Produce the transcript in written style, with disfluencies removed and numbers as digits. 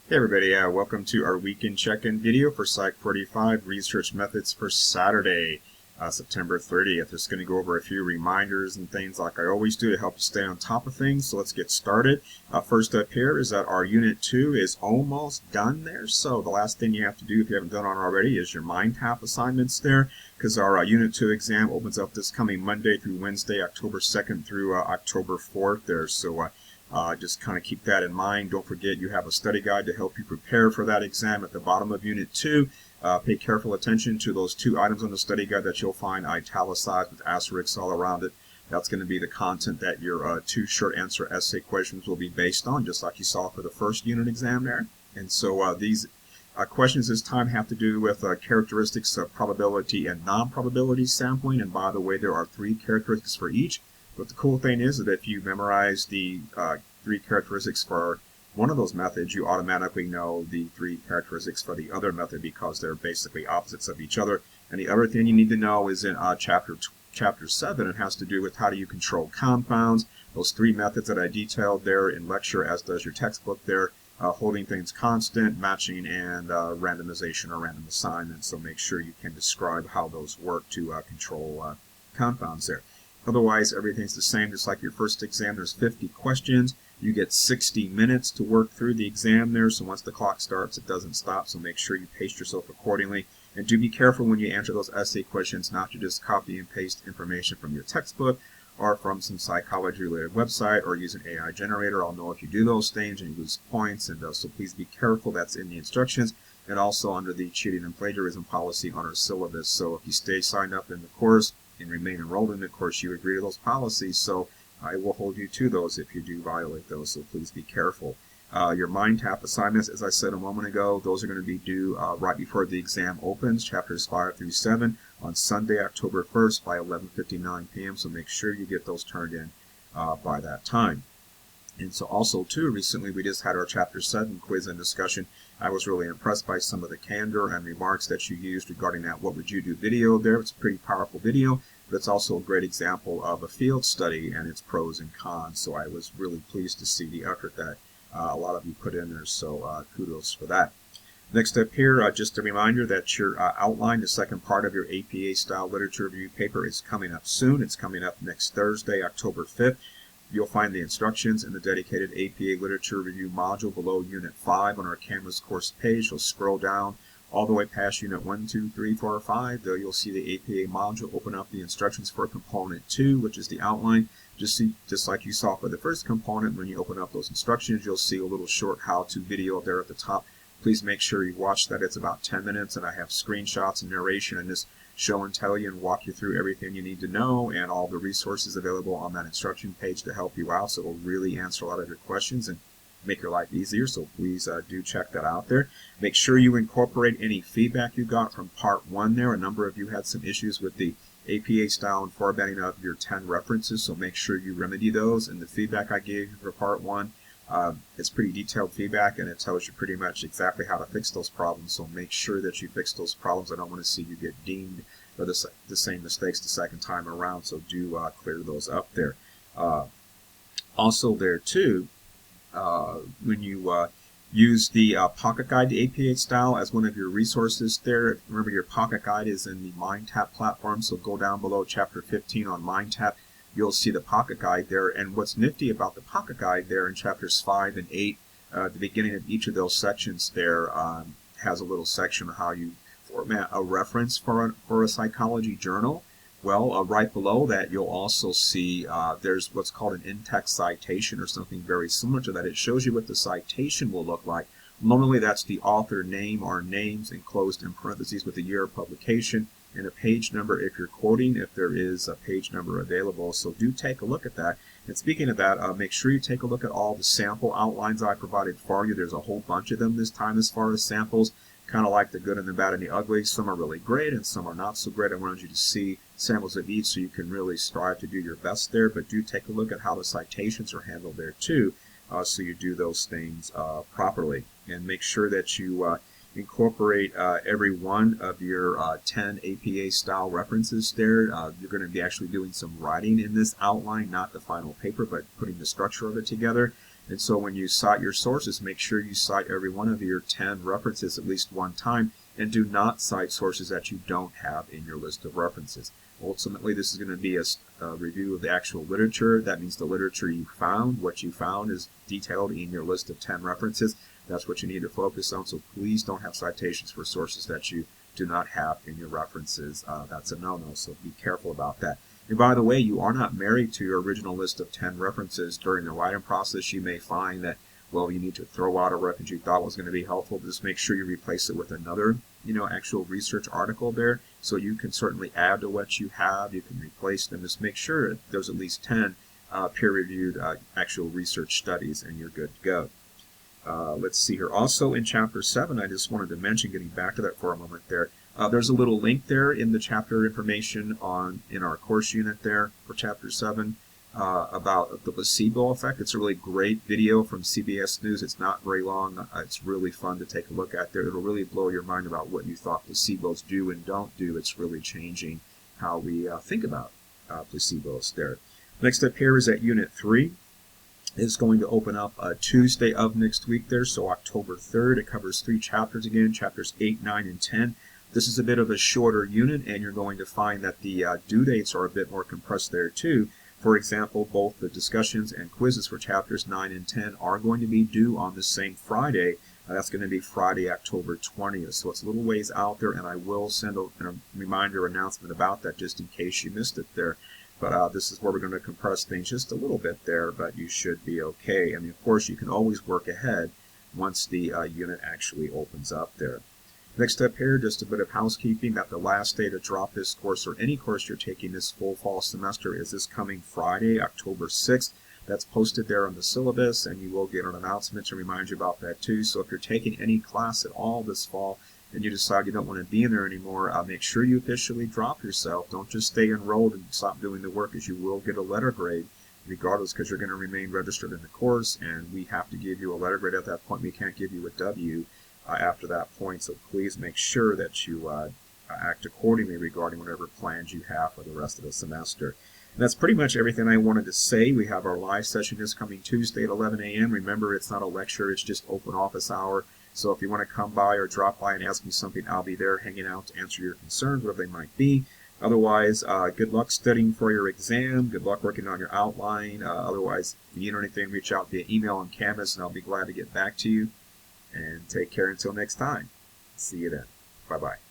Hey everybody, welcome to our weekend check-in video for PSY-45 Research Methods for Saturday, September 30th. Just going to go over a few reminders and things like I always do to help you stay on top of things. So let's get started. First up here is that our Unit 2 is almost done there. So the last thing you have to do if you haven't done it already is your mind tap assignments there, because our Unit 2 exam opens up this coming Monday through Wednesday, October 2nd through October 4th there. So just kind of keep that in mind. Don't forget you have a study guide to help you prepare for that exam at the bottom of Unit 2. Pay careful attention to those two items on the study guide that you'll find italicized with asterisks all around it. That's going to be the content that your two short answer essay questions will be based on, just like you saw for the first unit exam there. And so these questions this time have to do with characteristics of probability and non-probability sampling. And by the way, there are 3 characteristics for each. But the cool thing is that if you memorize the 3 characteristics for one of those methods, you automatically know the 3 characteristics for the other method because they're basically opposites of each other. And the other thing you need to know is in Chapter 7. It has to do with how do you control compounds. Those 3 methods that I detailed there in lecture, as does your textbook there, holding things constant, matching, and randomization or random assignment. So make sure you can describe how those work to control compounds there. Otherwise, everything's the same, just like your first exam. There's 50 questions. You get 60 minutes to work through the exam there, so once the clock starts, it doesn't stop, so make sure you pace yourself accordingly. And do be careful when you answer those essay questions not to just copy and paste information from your textbook or from some psychology-related website or use an AI generator. I'll know if you do those things and you lose points, and so please be careful. That's in the instructions and also under the cheating and plagiarism policy on our syllabus. So if you stay signed up in the course and remain enrolled in the course, you agree to those policies, so I will hold you to those if you do violate those, so please be careful. Your mind tap assignments, as I said a moment ago, those are going to be due right before the exam opens, chapters 5 through 7, on Sunday, October 1st by 11:59 p.m., so make sure you get those turned in by that time. And so also, too, recently we just had our Chapter 7 quiz and discussion. I was really impressed by some of the candor and remarks that you used regarding that what would you do video there. It's a pretty powerful video, but it's also a great example of a field study and its pros and cons. So I was really pleased to see the effort that a lot of you put in there, so kudos for that. Next up here, just a reminder that your outline, the second part of your APA-style literature review paper, is coming up soon. It's coming up next Thursday, October 5th. You'll find the instructions in the dedicated APA Literature Review module below Unit 5 on our Canvas course page. You'll scroll down all the way past Unit 1, 2, 3, 4, 5. There you'll see the APA module. Open up the instructions for Component 2, which is the outline. Just like you saw for the first component, when you open up those instructions, you'll see a little short how-to video there at the top. Please make sure you watch that. It's about 10 minutes, and I have screenshots and narration and just show and tell you and walk you through everything you need to know and all the resources available on that instruction page to help you out. So it will really answer a lot of your questions and make your life easier. So please do check that out there. Make sure you incorporate any feedback you got from Part 1 there. A number of you had some issues with the APA style and formatting of your 10 references, so make sure you remedy those. And the feedback I gave you for Part 1, it's pretty detailed feedback, and it tells you pretty much exactly how to fix those problems, so make sure that you fix those problems. I don't want to see you get deemed for the same mistakes the second time around, so do clear those up there. Also there too, when you use the Pocket Guide to APA style as one of your resources there. Remember, your Pocket Guide is in the MindTap platform, so go down below Chapter 15 on MindTap. You'll see the Pocket Guide there, and what's nifty about the Pocket Guide there in Chapters 5 and 8, at the beginning of each of those sections there has a little section of how you format a reference for a psychology journal. Well, right below that, you'll also see there's what's called an in-text citation or something very similar to that. It shows you what the citation will look like. Normally, that's the author name or names enclosed in parentheses with the year of publication and a page number if you're quoting, if there is a page number available. So do take a look at that. And speaking of that, make sure you take a look at all the sample outlines I provided for you. There's a whole bunch of them this time as far as samples. Kind of like the good and the bad and the ugly. Some are really great and some are not so great. I wanted you to see samples of each so you can really strive to do your best there, but do take a look at how the citations are handled there too, so you do those things properly. And make sure that you incorporate every one of your 10 APA style references there. You're going to be actually doing some writing in this outline, not the final paper, but putting the structure of it together. And so when you cite your sources, make sure you cite every one of your 10 references at least one time, and do not cite sources that you don't have in your list of references. Ultimately, this is going to be a review of the actual literature. That means the literature you found. What you found is detailed in your list of 10 references. That's what you need to focus on. So please don't have citations for sources that you do not have in your references. That's a no-no, so be careful about that. And by the way, you are not married to your original list of 10 references. During the writing process, you may find that, well, you need to throw out a reference you thought was going to be helpful. Just make sure you replace it with another, actual research article there. So you can certainly add to what you have. You can replace them. Just make sure that there's at least 10 peer-reviewed actual research studies, and you're good to go. Let's see here. Also in Chapter 7, I just wanted to mention, getting back to that for a moment there, there's a little link there in the chapter information in our course unit there for Chapter 7 about the placebo effect. It's a really great video from CBS News. It's not very long. It's really fun to take a look at there. It'll really blow your mind about what you thought placebos do and don't do. It's really changing how we think about placebos there. Next up here is at Unit 3. Is going to open up Tuesday of next week there, so October 3rd. It covers 3 chapters again, chapters 8, 9, and 10. This is a bit of a shorter unit, and you're going to find that the due dates are a bit more compressed there too. For example, both the discussions and quizzes for chapters 9 and 10 are going to be due on the same Friday. That's going to be Friday, October 20th. So it's a little ways out there, and I will send a reminder announcement about that just in case you missed it there. But this is where we're going to compress things just a little bit there, but you should be okay. And of course, you can always work ahead once the unit actually opens up there. Next up here, just a bit of housekeeping, that the last day to drop this course, or any course you're taking this full fall semester, is this coming Friday, October 6th. That's posted there on the syllabus, and you will get an announcement to remind you about that too. So if you're taking any class at all this fall, and you decide you don't want to be in there anymore, make sure you officially drop yourself. Don't just stay enrolled and stop doing the work, as you will get a letter grade regardless, because you're going to remain registered in the course, and we have to give you a letter grade at that point. We can't give you a W after that point, so please make sure that you act accordingly regarding whatever plans you have for the rest of the semester. And that's pretty much everything I wanted to say. We have our live session this coming Tuesday at 11 a.m. Remember, it's not a lecture, it's just open office hour. So if you want to come by or drop by and ask me something, I'll be there hanging out to answer your concerns, whatever they might be. Otherwise, good luck studying for your exam. Good luck working on your outline. Otherwise, if you need anything, reach out via email on Canvas, and I'll be glad to get back to you. And take care until next time. See you then. Bye-bye.